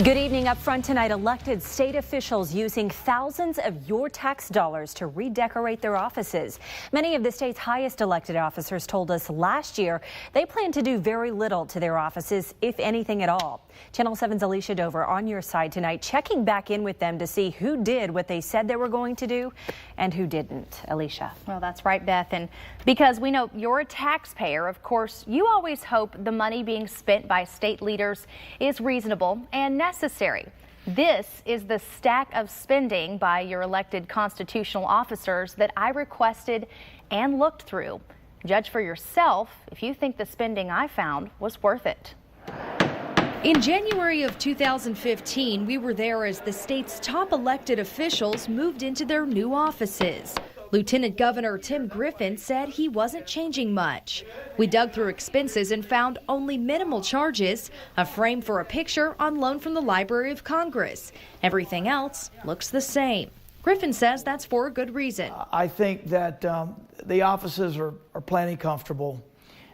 Good evening. Up front tonight, elected state officials using thousands of your tax dollars to redecorate their offices. Many of the state's highest elected officers told us last year they plan to do very little to their offices, if anything at all. Channel 7's Elicia Dover on your side tonight, checking back in with them to see who did what they said they were going to do and who didn't. Elicia. Well, that's right, Beth. And because we know you're a taxpayer, of course, you always hope the money being spent by state leaders is reasonable and necessary. This is the stack of spending by your elected constitutional officers that I requested and looked through. Judge for yourself if you think the spending I found was worth it. In January of 2015, we were there as the state's top elected officials moved into their new offices. Lieutenant Governor Tim Griffin said he wasn't changing much. We dug through expenses and found only minimal charges, a frame for a picture on loan from the Library of Congress. Everything else looks the same. Griffin says that's for a good reason. I think that the offices are plenty comfortable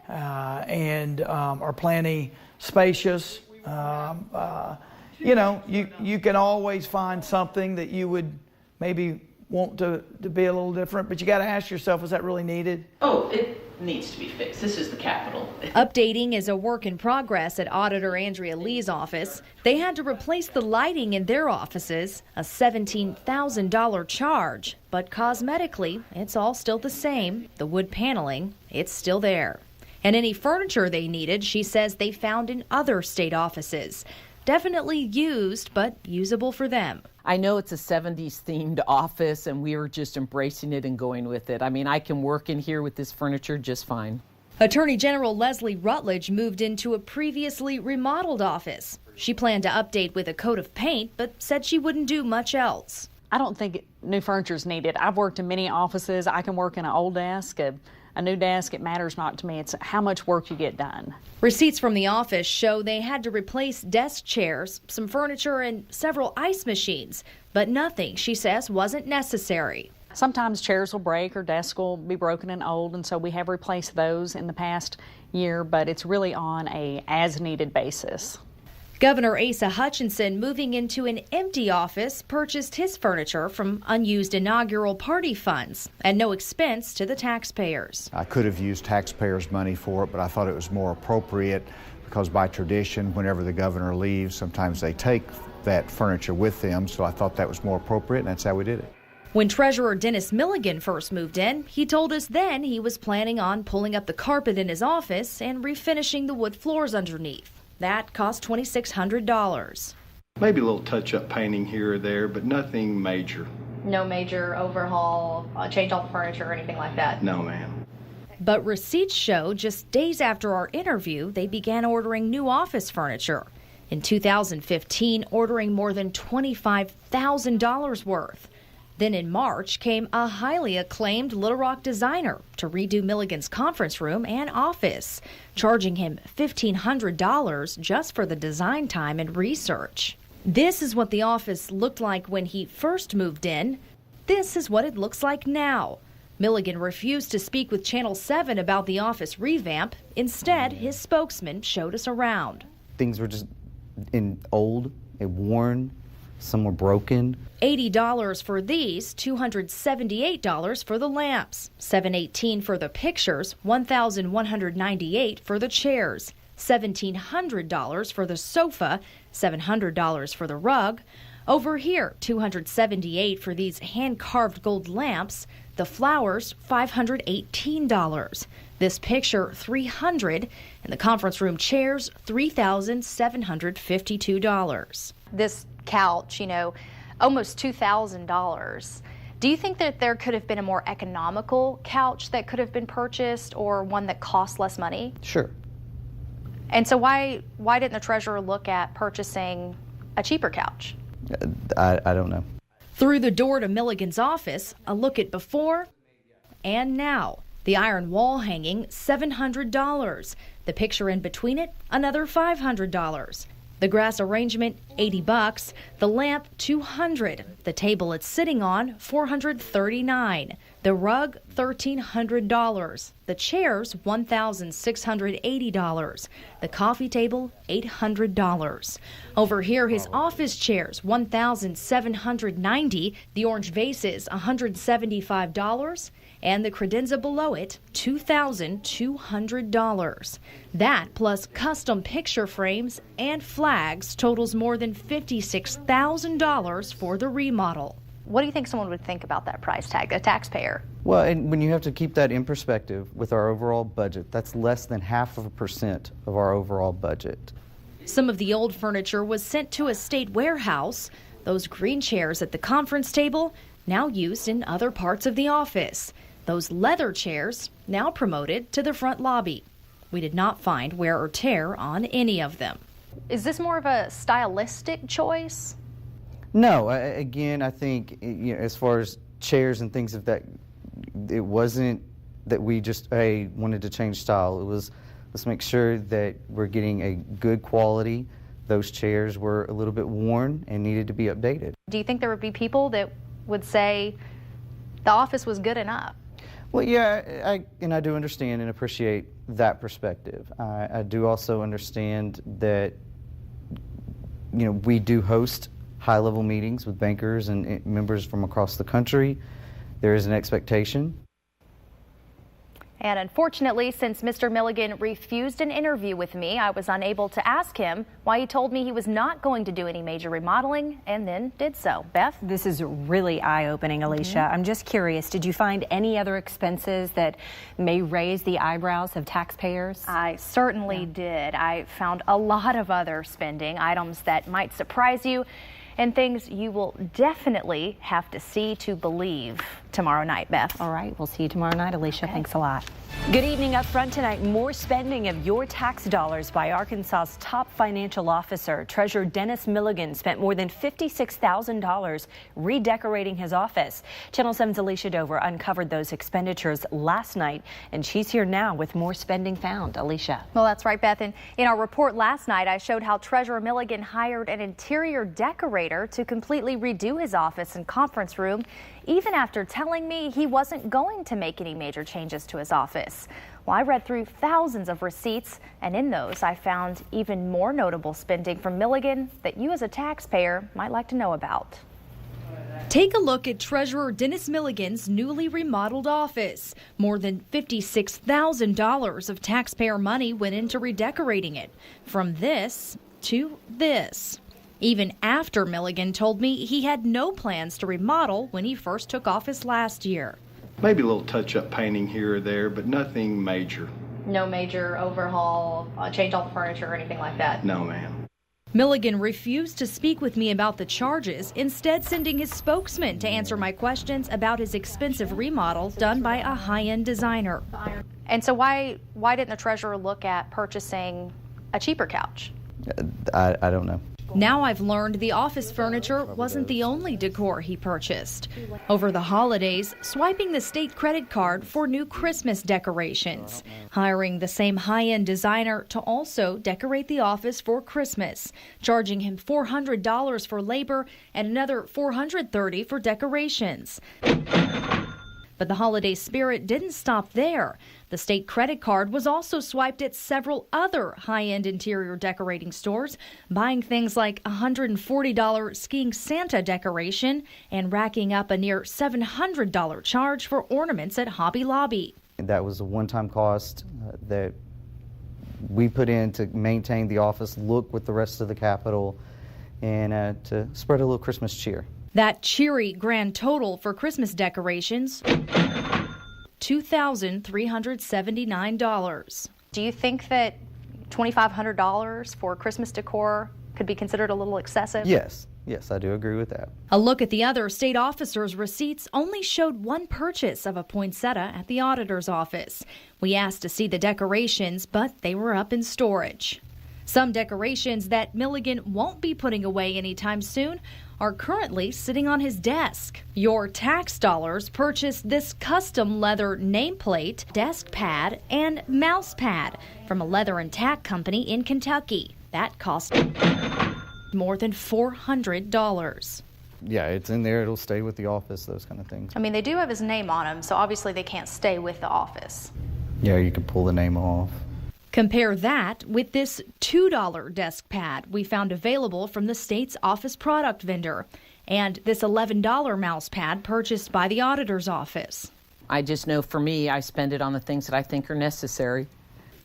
and are plenty spacious. You know, you can always find something that you would maybe want to be a little different, but you got to ask yourself, is that really needed? Oh, it needs to be fixed. This is the Capitol. Updating is a work in progress at Auditor Andrea Lee's office. They had to replace the lighting in their offices, a $17,000 charge. But cosmetically, it's all still the same. The wood paneling, it's still there. And any furniture they needed, she says they found in other state offices. Definitely used, but usable for them. I know it's a 70s themed office and we are just embracing it and going with it. I mean, I can work in here with this furniture just fine. Attorney General Leslie Rutledge moved into a previously remodeled office. She planned to update with a coat of paint, but said she wouldn't do much else. I don't think new furniture is needed. I've worked in many offices. I can work in an old desk, a new desk. It matters not to me. It's how much work you get done. Receipts from the office show they had to replace desk chairs, some furniture, and several ice machines. But nothing, she says, wasn't necessary. Sometimes chairs will break or desks will be broken and old, and so we have replaced those in the past year, but it's really on a as-needed basis. Governor Asa Hutchinson, moving into an empty office, purchased his furniture from unused inaugural party funds at no expense to the taxpayers. I could have used taxpayers' money for it, but I thought it was more appropriate because by tradition, whenever the governor leaves, sometimes they take that furniture with them, so I thought that was more appropriate, and that's how we did it. When Treasurer Dennis Milligan first moved in, he told us then he was planning on pulling up the carpet in his office and refinishing the wood floors underneath. That cost $2,600. Maybe a little touch-up painting here or there, but nothing major. No major overhaul, change all the furniture or anything like that? No, ma'am. But receipts show just days after our interview, they began ordering new office furniture. In 2015, ordering more than $25,000 worth. Then in March came a highly acclaimed Little Rock designer to redo Milligan's conference room and office, charging him $1,500 just for the design time and research. This is what the office looked like when he first moved in. This is what it looks like now. Milligan refused to speak with Channel 7 about the office revamp. Instead, his spokesman showed us around. Things were just old and worn. Some were broken. $80 for these, $278 for the lamps, $718 for the pictures, $1,198 for the chairs, $1,700 for the sofa, $700 for the rug. Over here, $278 for these hand-carved gold lamps, the flowers, $518. This picture, $300, and the conference room chairs, $3,752. This couch, almost $2,000. Do you think that there could have been a more economical couch that could have been purchased or one that cost less money? Sure. And so why didn't the treasurer look at purchasing a cheaper couch? I don't know. Through the door to Milligan's office, a look at before and now. The iron wall hanging, $700. The picture in between it, another $500. The grass arrangement, $80. The lamp, $200. The table it's sitting on, $439. The rug, $1,300. The chairs, $1,680. The coffee table, $800. Over here, his office chairs, $1,790. The orange vases, $175. And the credenza below it, $2,200. That plus custom picture frames and flags totals more than $56,000 for the remodel. What do you think someone would think about that price tag, a taxpayer? Well, and when you have to keep that in perspective with our overall budget, that's less than 0.5% of our overall budget. Some of the old furniture was sent to a state warehouse. Those green chairs at the conference table, now used in other parts of the office. Those leather chairs, now promoted to the front lobby. We did not find wear or tear on any of them. Is this more of a stylistic choice? No, again, I think as far as chairs and things of that, it wasn't that we just wanted to change style. It was, let's make sure that we're getting a good quality. Those chairs were a little bit worn and needed to be updated. Do you think there would be people that would say the office was good enough? Well, yeah, I do understand and appreciate that perspective. I do also understand that, we do host high-level meetings with bankers and members from across the country. There is an expectation. And unfortunately, since Mr. Milligan refused an interview with me, I was unable to ask him why he told me he was not going to do any major remodeling and then did so. Beth? This is really eye-opening, Elicia. I'm just curious, did you find any other expenses that may raise the eyebrows of taxpayers? I certainly did. I found a lot of other spending items that might surprise you and things you will definitely have to see to believe tomorrow night, Beth. All right, we'll see you tomorrow night, Elicia. Okay. Thanks a lot. Good evening. Up front tonight, more spending of your tax dollars by Arkansas's top financial officer. Treasurer Dennis Milligan spent more than $56,000 redecorating his office. Channel 7's Elicia Dover uncovered those expenditures last night, and she's here now with more spending found. Elicia. Well, that's right, Beth. And in our report last night, I showed how Treasurer Milligan hired an interior decorator to completely redo his office and conference room, even after telling me he wasn't going to make any major changes to his office. Well, I read through thousands of receipts, and in those I found even more notable spending from Milligan that you as a taxpayer might like to know about. Take a look at Treasurer Dennis Milligan's newly remodeled office. More than $56,000 of taxpayer money went into redecorating it. From this to this. Even after Milligan told me he had no plans to remodel when he first took office last year. Maybe a little touch-up painting here or there, but nothing major. No major overhaul, change all the furniture or anything like that? No, ma'am. Milligan refused to speak with me about the charges, instead sending his spokesman to answer my questions about his expensive remodel done by a high-end designer. And so why didn't the treasurer look at purchasing a cheaper couch? I don't know. Now I've learned the office furniture wasn't the only decor he purchased. Over the holidays, swiping the state credit card for new Christmas decorations, hiring the same high-end designer to also decorate the office for Christmas, charging him $400 for labor and another $430 for decorations. But the holiday spirit didn't stop there. The state credit card was also swiped at several other high-end interior decorating stores, buying things like a $140 skiing Santa decoration and racking up a near $700 charge for ornaments at Hobby Lobby. That was a one-time cost that we put in to maintain the office look with the rest of the Capitol and to spread a little Christmas cheer. That cheery grand total for Christmas decorations, $2,379. Do you think that $2,500 for Christmas decor could be considered a little excessive? Yes, I do agree with that. A look at the other state officers' receipts only showed one purchase of a poinsettia at the auditor's office. We asked to see the decorations, but they were up in storage. Some decorations that Milligan won't be putting away anytime soon are currently sitting on his desk. Your tax dollars purchased this custom leather nameplate, desk pad, and mouse pad from a leather and tack company in Kentucky. That cost more than $400. Yeah, it's in there. It'll stay with the office, those kind of things. I mean, they do have his name on them, so obviously they can't stay with the office. Yeah, you can pull the name off. Compare that with this $2 desk pad we found available from the state's office product vendor, and this $11 mouse pad purchased by the auditor's office. I just know for me, I spend it on the things that I think are necessary.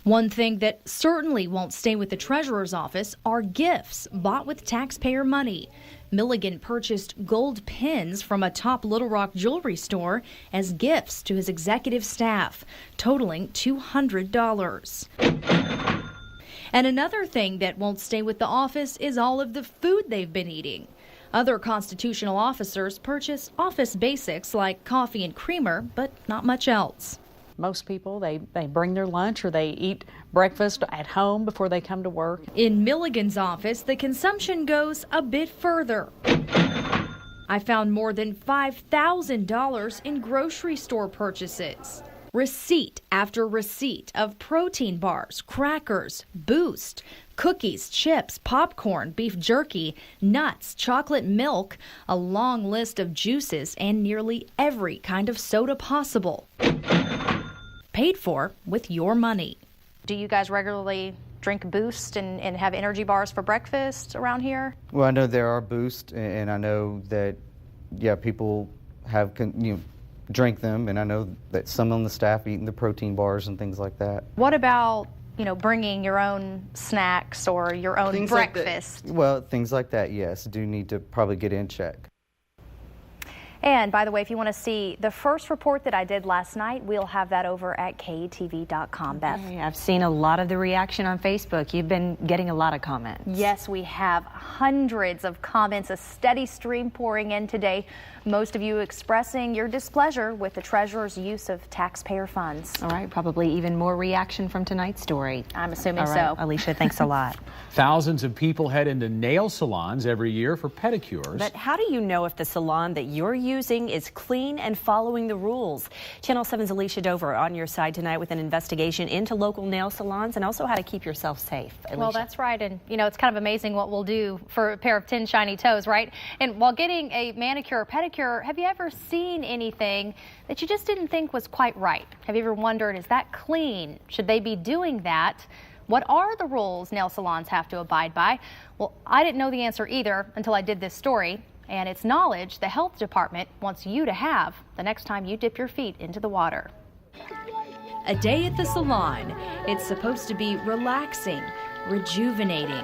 One thing that certainly won't stay with the treasurer's office are gifts bought with taxpayer money. Milligan purchased gold pins from a top Little Rock jewelry store as gifts to his executive staff, totaling $200. And another thing that won't stay with the office is all of the food they've been eating. Other constitutional officers purchase office basics like coffee and creamer, but not much else. Most people, they bring their lunch or they eat breakfast at home before they come to work. In Milligan's office, the consumption goes a bit further. I found more than $5,000 in grocery store purchases. Receipt after receipt of protein bars, crackers, Boost, cookies, chips, popcorn, beef jerky, nuts, chocolate milk, a long list of juices, and nearly every kind of soda possible. Paid for with your money. Do you guys regularly drink Boost and have energy bars for breakfast around here? Well, I know there are Boost, and I know that, yeah, people have, drink them, and I know that some on the staff eating the protein bars and things like that. What about, bringing your own snacks or your own Things breakfast? Like well, things like that, yes, do need to probably get in check. And by the way, if you want to see the first report that I did last night, we'll have that over at KATV.com. Beth. Hey, I've seen a lot of the reaction on Facebook. You've been getting a lot of comments. Yes, we have hundreds of comments, a steady stream pouring in today. Most of you expressing your displeasure with the treasurer's use of taxpayer funds. All right, probably even more reaction from tonight's story. I'm assuming All right, so. Elicia, thanks a lot. Thousands of people head into nail salons every year for pedicures. But how do you know if the salon that you're using is clean and following the rules? Channel 7's Elicia Dover on your side tonight with an investigation into local nail salons and also how to keep yourself safe. Elicia. Well, that's right. And, it's kind of amazing what we'll do for a pair of 10 shiny toes, right? And while getting a manicure or pedicure, have you ever seen anything that you just didn't think was quite right? Have you ever wondered, is that clean? Should they be doing that? What are the rules nail salons have to abide by? Well, I didn't know the answer either until I did this story. And it's knowledge the health department wants you to have the next time you dip your feet into the water. A day at the salon. It's supposed to be relaxing, rejuvenating.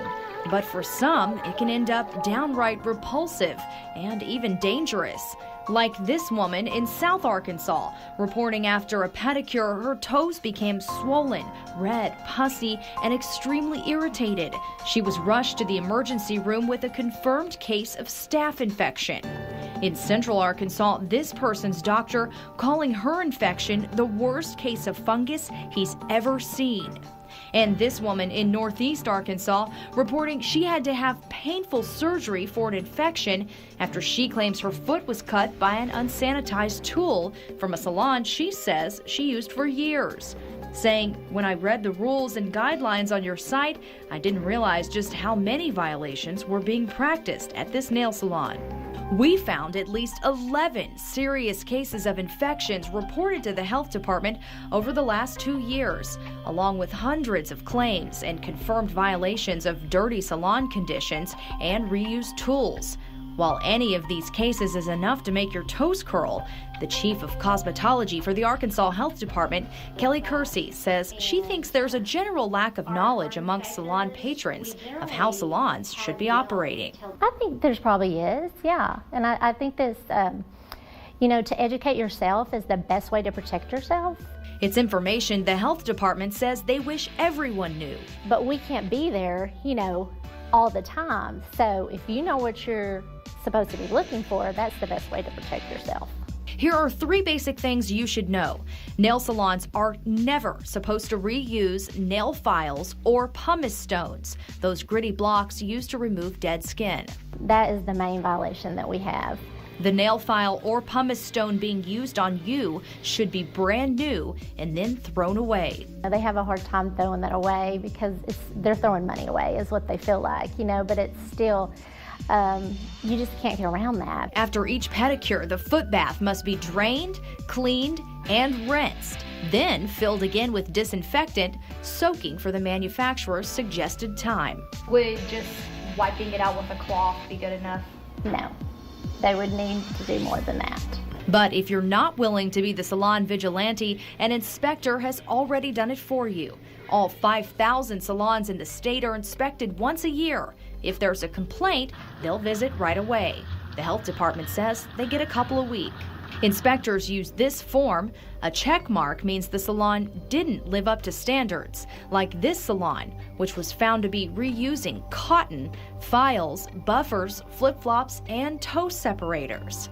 But for some, it can end up downright repulsive and even dangerous. Like this woman in South Arkansas, reporting after a pedicure, her toes became swollen, red, pussy, and extremely irritated. She was rushed to the emergency room with a confirmed case of staph infection. In Central Arkansas, this person's doctor calling her infection the worst case of fungus he's ever seen. And this woman in Northeast Arkansas reporting she had to have painful surgery for an infection after she claims her foot was cut by an unsanitized tool from a salon she says she used for years. Saying, when I read the rules and guidelines on your site, I didn't realize just how many violations were being practiced at this nail salon. We found at least 11 serious cases of infections reported to the health department over the last 2 years, along with hundreds of claims and confirmed violations of dirty salon conditions and reused tools. While any of these cases is enough to make your toes curl, the chief of cosmetology for the Arkansas Health Department, Kelly Kersey, says she thinks there's a general lack of knowledge amongst salon patrons of how salons should be operating. I think there's probably is, yeah. And I think this, to educate yourself is the best way to protect yourself. It's information the health department says they wish everyone knew. But we can't be there, all the time. So if you know what you're supposed to be looking for, that's the best way to protect yourself. Here are 3 basic things you should know. Nail salons are never supposed to reuse nail files or pumice stones, those gritty blocks used to remove dead skin. That is the main violation that we have. The nail file or pumice stone being used on you should be brand new and then thrown away. They have a hard time throwing that away because they're throwing money away is what they feel like, but it's still, You just can't get around that. After each pedicure, the foot bath must be drained, cleaned, and rinsed, then filled again with disinfectant, soaking for the manufacturer's suggested time. Would just wiping it out with a cloth be good enough? No, they would need to do more than that. But if you're not willing to be the salon vigilante, an inspector has already done it for you. All 5,000 salons in the state are inspected once a year. If there's a complaint, they'll visit right away. The health department says they get a couple a week. Inspectors use this form. A check mark means the salon didn't live up to standards, like this salon, which was found to be reusing cotton, files, buffers, flip-flops, and toe separators.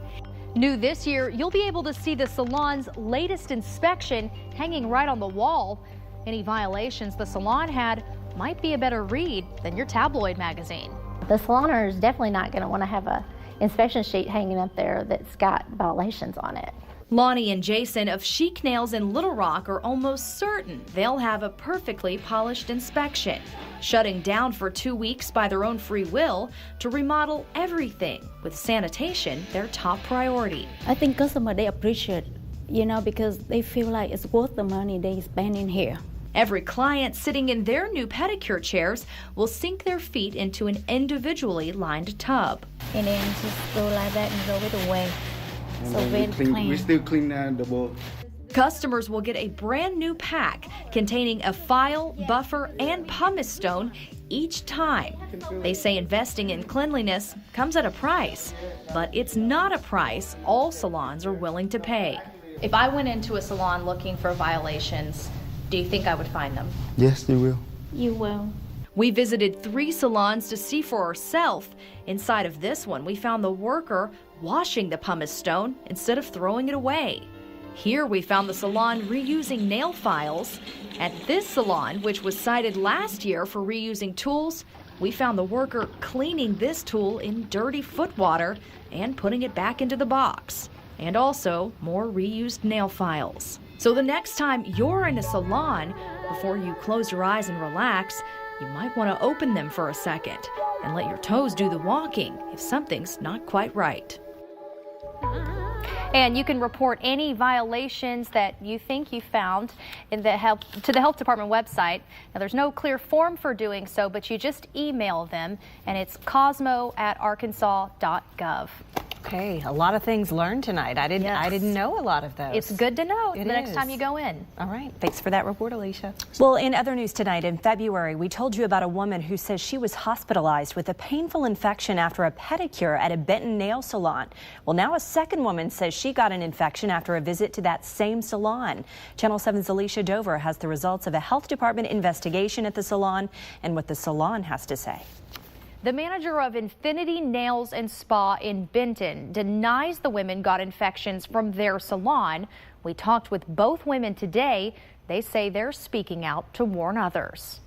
New this year, you'll be able to see the salon's latest inspection hanging right on the wall. Any violations the salon had might be a better read than your tabloid magazine. The salon owner is definitely not going to want to have an inspection sheet hanging up there that's got violations on it. Lonnie and Jason of Chic Nails in Little Rock are almost certain they'll have a perfectly polished inspection, shutting down for 2 weeks by their own free will to remodel everything, with sanitation their top priority. I think customers, they appreciate, because they feel like it's worth the money they spend in here. Every client sitting in their new pedicure chairs will sink their feet into an individually lined tub. And then just go like that and go it away. So very clean. We still clean the bowl. Customers will get a brand new pack containing a file, buffer, and pumice stone each time. They say investing in cleanliness comes at a price, but it's not a price all salons are willing to pay. If I went into a salon looking for violations, do you think I would find them? Yes, you will. You will. We visited 3 salons to see for ourselves. Inside of this one, we found the worker washing the pumice stone instead of throwing it away. Here we found the salon reusing nail files. At this salon, which was cited last year for reusing tools, we found the worker cleaning this tool in dirty foot water and putting it back into the box. And also more reused nail files. So the next time you're in a salon, before you close your eyes and relax, you might want to open them for a second and let your toes do the walking if something's not quite right. And you can report any violations that you think you found to the health department website. Now, there's no clear form for doing so, but you just email them, and it's cosmo@arkansas.gov. Okay, a lot of things learned tonight. I didn't know a lot of those. It's good to know the next time you go in. All right, thanks for that report, Elicia. Well, in other news tonight, in February, we told you about a woman who says she was hospitalized with a painful infection after a pedicure at a Benton nail salon. Well, now a second woman says she got an infection after a visit to that same salon. Channel 7's Elicia Dover has the results of a health department investigation at the salon and what the salon has to say. The manager of Infinity Nails and Spa in Benton denies the women got infections from their salon. We talked with both women today. They say they're speaking out to warn others.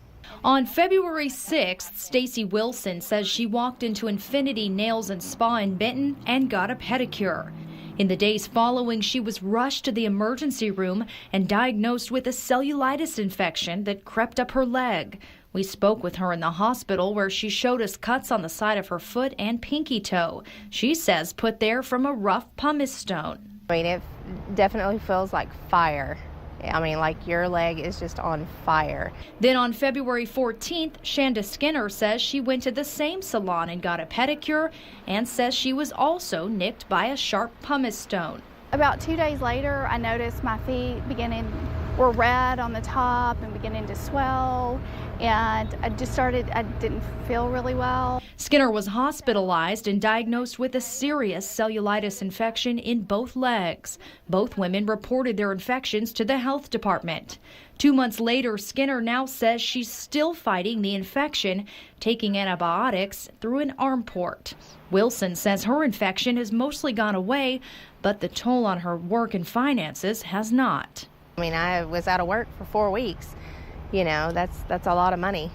On February 6th, Stacy Wilson says she walked into Infinity Nails and Spa in Benton and got a pedicure. In the days following, she was rushed to the emergency room and diagnosed with a cellulitis infection that crept up her leg. We spoke with her in the hospital where she showed us cuts on the side of her foot and pinky toe. She says put there from a rough pumice stone. I mean, it definitely feels like fire. I mean, like your leg is just on fire. Then on February 14th, Shanda Skinner says she went to the same salon and got a pedicure and says she was also nicked by a sharp pumice stone. About 2 days later, I noticed my feet were red on the top and beginning to swell, and I didn't feel really well. Skinner was hospitalized and diagnosed with a serious cellulitis infection in both legs. Both women reported their infections to the health department. 2 months later, Skinner now says she's still fighting the infection, taking antibiotics through an arm port. Wilson says her infection has mostly gone away, but the toll on her work and finances has not. I mean, I was out of work for 4 weeks. You know, that's a lot of money.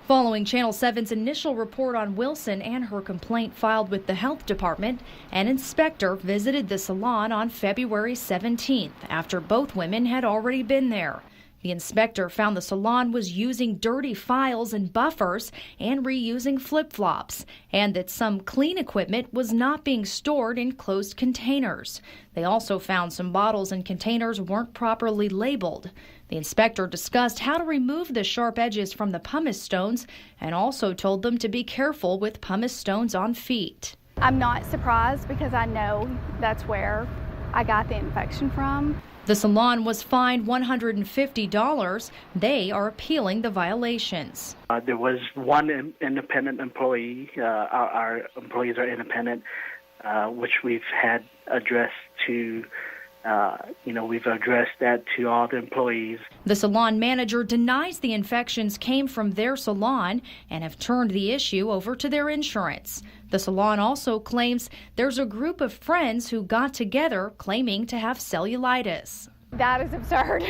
Following Channel 7's initial report on Wilson and her complaint filed with the health department, an inspector visited the salon on February 17th after both women had already been there. The inspector found the salon was using dirty files and buffers and reusing flip-flops, and that some clean equipment was not being stored in closed containers. They also found some bottles and containers weren't properly labeled. The inspector discussed how to remove the sharp edges from the pumice stones and also told them to be careful with pumice stones on feet. I'm not surprised because I know that's where I got the infection from. The salon was fined $150. They are appealing the violations. There was one independent employee. Our employees are independent, which we've had addressed to, we've addressed that to all the employees. The salon manager denies the infections came from their salon and have turned the issue over to their insurance. The salon also claims there's a group of friends who got together claiming to have cellulitis. That is absurd.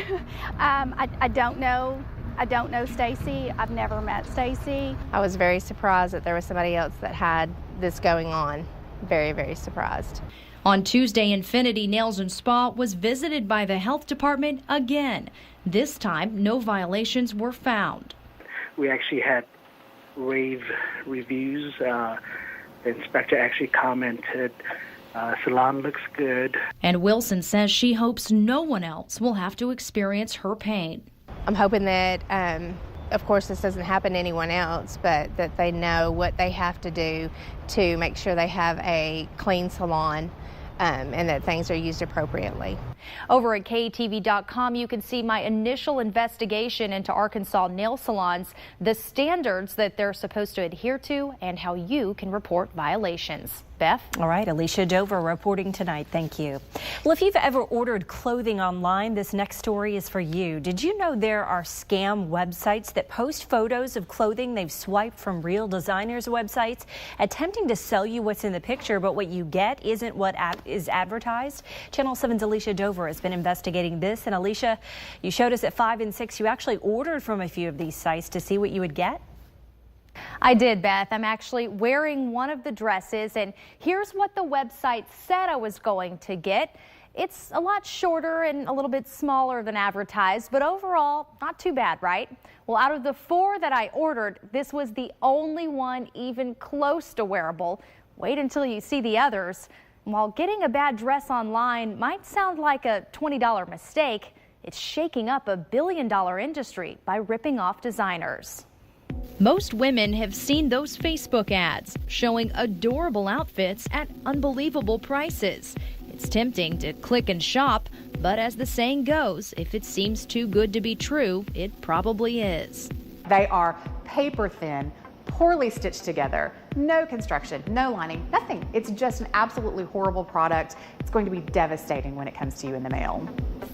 I don't know. I don't know Stacy. I've never met Stacy. I was very surprised that there was somebody else that had this going on. Very, very surprised. On Tuesday, Infinity Nails and Spa was visited by the health department again. This time, no violations were found. We actually had rave reviews. The inspector actually commented, salon looks good. And Wilson says she hopes no one else will have to experience her pain. I'm hoping that, of course, this doesn't happen to anyone else, but that they know what they have to do to make sure they have a clean salon and that things are used appropriately. Over at KATV.com, you can see my initial investigation into Arkansas nail salons, the standards that they're supposed to adhere to, and how you can report violations. Beth? All right, Elicia Dover reporting tonight. Thank you. Well, if you've ever ordered clothing online, this next story is for you. Did you know there are scam websites that post photos of clothing they've swiped from real designers' websites, attempting to sell you what's in the picture, but what you get isn't what is advertised? Channel 7's Elicia Dover has been investigating this. And Elicia, you showed us at 5 and 6, you actually ordered from a few of these sites to see what you would get. I did, Beth. I'm actually wearing one of the dresses, and here's what the website said I was going to get. It's a lot shorter and a little bit smaller than advertised, but overall, not too bad, right? Well, out of the 4 that I ordered, this was the only one even close to wearable. Wait until you see the others. While getting a bad dress online might sound like a $20 mistake, it's shaking up a billion-dollar industry by ripping off designers. Most women have seen those Facebook ads showing adorable outfits at unbelievable prices. It's tempting to click and shop, but as the saying goes, if it seems too good to be true, it probably is. They are paper thin, poorly stitched together, no construction, no lining, nothing. It's just an absolutely horrible product. It's going to be devastating when it comes to you in the mail.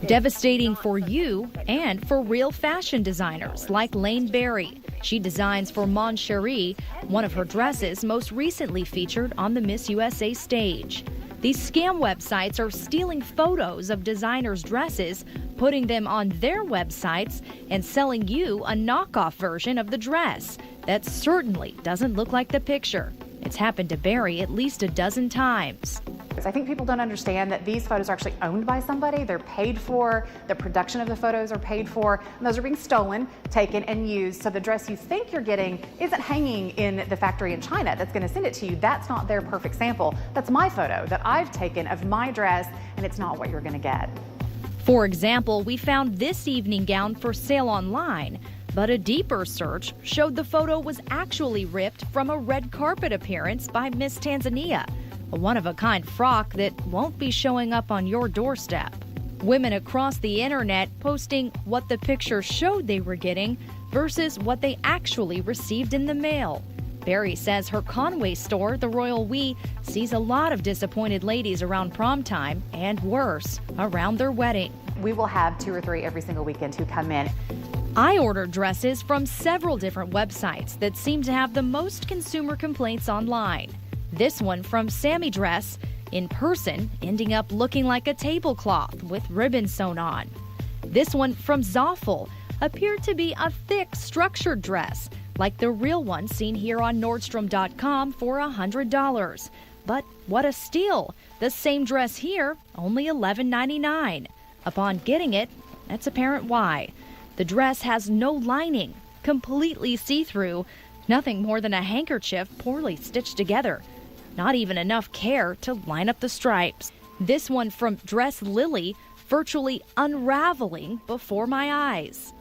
Devastating for you and for real fashion designers like Lane Berry. She designs for Mon Cherie, one of her dresses most recently featured on the Miss USA stage. These scam websites are stealing photos of designers' dresses, putting them on their websites, and selling you a knockoff version of the dress that certainly doesn't look like the picture. It's happened to Barry at least a dozen times. I think people don't understand that these photos are actually owned by somebody. They're paid for. The production of the photos are paid for. And those are being stolen, taken, and used. So the dress you think you're getting isn't hanging in the factory in China that's going to send it to you. That's not their perfect sample. That's my photo that I've taken of my dress, and it's not what you're going to get. For example, we found this evening gown for sale online, but a deeper search showed the photo was actually ripped from a red carpet appearance by Miss Tanzania, a one-of-a-kind frock that won't be showing up on your doorstep. Women across the internet posting what the picture showed they were getting versus what they actually received in the mail. Barry says her Conway store, the Royal We, sees a lot of disappointed ladies around prom time and worse, around their wedding. We will have 2 or 3 every single weekend who come in. I ordered dresses from several different websites that seem to have the most consumer complaints online. This one from Sammy Dress, in person, ending up looking like a tablecloth with ribbon sewn on. This one from Zoffel appeared to be a thick, structured dress, like the real one seen here on Nordstrom.com for $100. But what a steal! The same dress here, only $11.99. Upon getting it, it's apparent why. The dress has no lining, completely see-through, nothing more than a handkerchief poorly stitched together. Not even enough care to line up the stripes. This one from Dress Lily virtually unraveling before my eyes.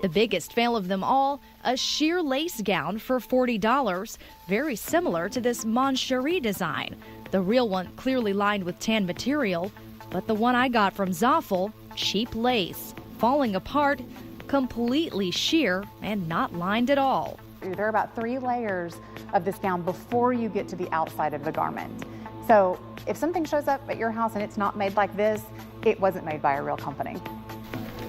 The biggest fail of them all, a sheer lace gown for $40, very similar to this Moncherie design. The real one clearly lined with tan material, but the one I got from Zoffel, cheap lace, falling apart, completely sheer and not lined at all. There are about 3 layers of this gown before you get to the outside of the garment. So if something shows up at your house and it's not made like this, it wasn't made by a real company.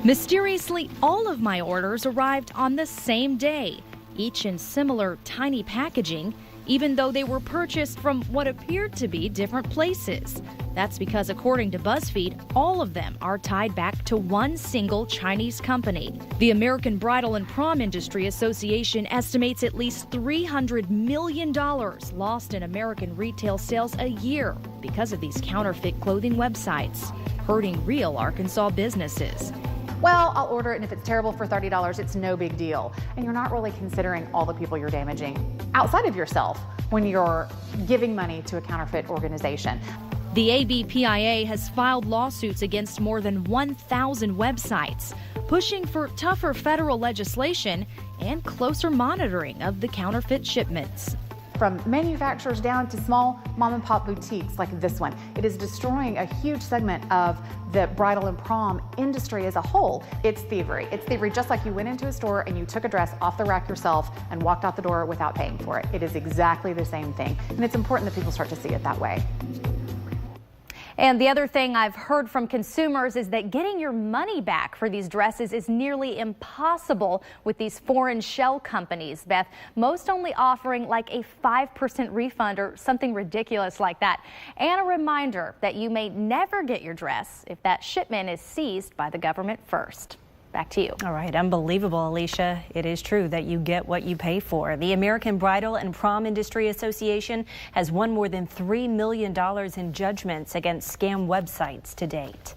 Mysteriously, all of my orders arrived on the same day, each in similar tiny packaging, even though they were purchased from what appeared to be different places. That's because, according to BuzzFeed, all of them are tied back to one single Chinese company. The American Bridal and Prom Industry Association estimates at least $300 million lost in American retail sales a year because of these counterfeit clothing websites, hurting real Arkansas businesses. Well, I'll order it, and if it's terrible for $30, it's no big deal. And you're not really considering all the people you're damaging outside of yourself when you're giving money to a counterfeit organization. The ABPIA has filed lawsuits against more than 1,000 websites, pushing for tougher federal legislation and closer monitoring of the counterfeit shipments. From manufacturers down to small mom-and-pop boutiques like this one, it is destroying a huge segment of the bridal and prom industry as a whole. It's thievery. It's thievery just like you went into a store and you took a dress off the rack yourself and walked out the door without paying for it. It is exactly the same thing, and it's important that people start to see it that way. And the other thing I've heard from consumers is that getting your money back for these dresses is nearly impossible with these foreign shell companies, Beth, most only offering like a 5% refund or something ridiculous like that. And a reminder that you may never get your dress if that shipment is seized by the government first. Back to you. All right, unbelievable, Alicia. It is true that you get what you pay for. The American Bridal and Prom Industry Association has won more than $3 million in judgments against scam websites to date.